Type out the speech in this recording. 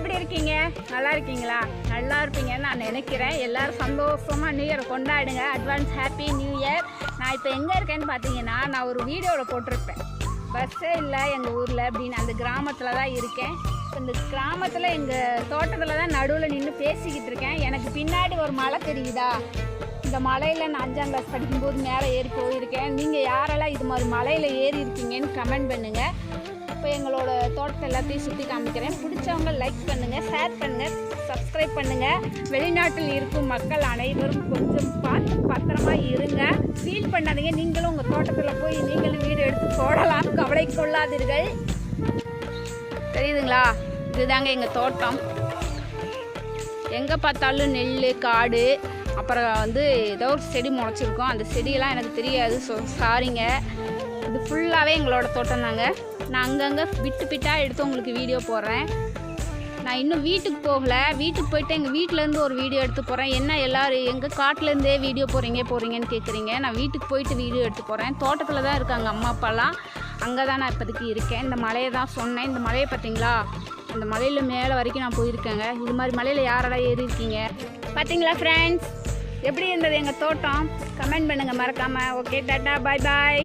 எப்படி இருக்கீங்க? நல்லா இருக்கீங்களா? நல்லா இருப்பீங்கன்னு நான் நினைக்கிறேன். எல்லோரும் சந்தோஷமாக நியூ இயர் கொண்டாடுங்க. Advance happy new year. நான் இப்போ எங்கே இருக்கேன்னு பார்த்தீங்கன்னா, நான் ஒரு வீடியோவில் போட்டிருப்பேன். பஸ்ஸே இல்லை எங்கள் ஊரில் அப்படின்னு. அந்த கிராமத்தில் தான் இருக்கேன். இப்போ இந்த கிராமத்தில் எங்கள் தோட்டத்தில் தான் நடுவில் நின்று பேசிக்கிட்டு இருக்கேன். எனக்கு பின்னாடி ஒரு மலை தெரியுதா? இந்த மலையில் நான் 5ஆம் கிளாஸ் படிக்கும்போது மேலே ஏறி போயிருக்கேன். நீங்கள் யாரெல்லாம் இது மாதிரி மலையில் ஏறி இருக்கீங்கன்னு கமெண்ட் பண்ணுங்கள். இப்போ எங்களோட தோட்டத்தை எல்லாத்தையும் சுற்றி காமிக்கிறேன். பிடிச்சவங்க லைக் பண்ணுங்கள், ஷேர் பண்ணுங்கள், சப்ஸ்கிரைப் பண்ணுங்கள். வெளிநாட்டில் இருக்கும் மக்கள் அனைவரும் கொஞ்சம் பார்த்து பத்திரமா இருங்க. ஃபீல் பண்ணாதீங்க. நீங்களும் உங்கள் தோட்டத்தில் போய் நீங்களும் வீடு எடுத்து போடலாம், கவலை கொள்ளாதீர்கள். தெரியுதுங்களா? இதுதாங்க எங்கள் தோட்டம். எங்கே பார்த்தாலும் நெல், காடு, அப்புறம் ஏதோ ஒரு செடி முளைச்சிருக்கோம். அந்த செடியெல்லாம் எனக்கு தெரியாது, சாரிங்க. இது ஃபுல்லாகவே எங்களோட தோட்டம் தாங்க. நான் அங்கங்கே விட்டாக எடுத்து உங்களுக்கு வீடியோ போடுறேன். நான் இன்னும் வீட்டுக்கு போகலை. வீட்டுக்கு போயிட்டு எங்கள் வீட்டிலேருந்து ஒரு வீடியோ எடுத்து போகிறேன். என்ன எல்லோரும் எங்கள் காட்டிலேருந்தே வீடியோ போகிறீங்கன்னு கேட்குறீங்க. நான் வீட்டுக்கு போயிட்டு வீடியோ எடுத்து போகிறேன். தோட்டத்தில் தான் இருக்காங்க அம்மா அப்பாலாம். அங்கே தான் நான் இப்போதைக்கு இருக்கேன். இந்த மலையை தான் சொன்னேன். இந்த மலையை பார்த்தீங்களா? அந்த மலையில் மேலே வரைக்கும் நான் போயிருக்கேங்க. இது மாதிரி மலையில் யாரெல்லாம் ஏறி இருக்கீங்க பார்த்தீங்களா ஃப்ரெண்ட்ஸ்? எப்படி இருந்தது எங்கள் தோட்டம்? கமெண்ட் பண்ணுங்கள் மறக்காமல். ஓகே, டாட்டா, பாய் பாய்.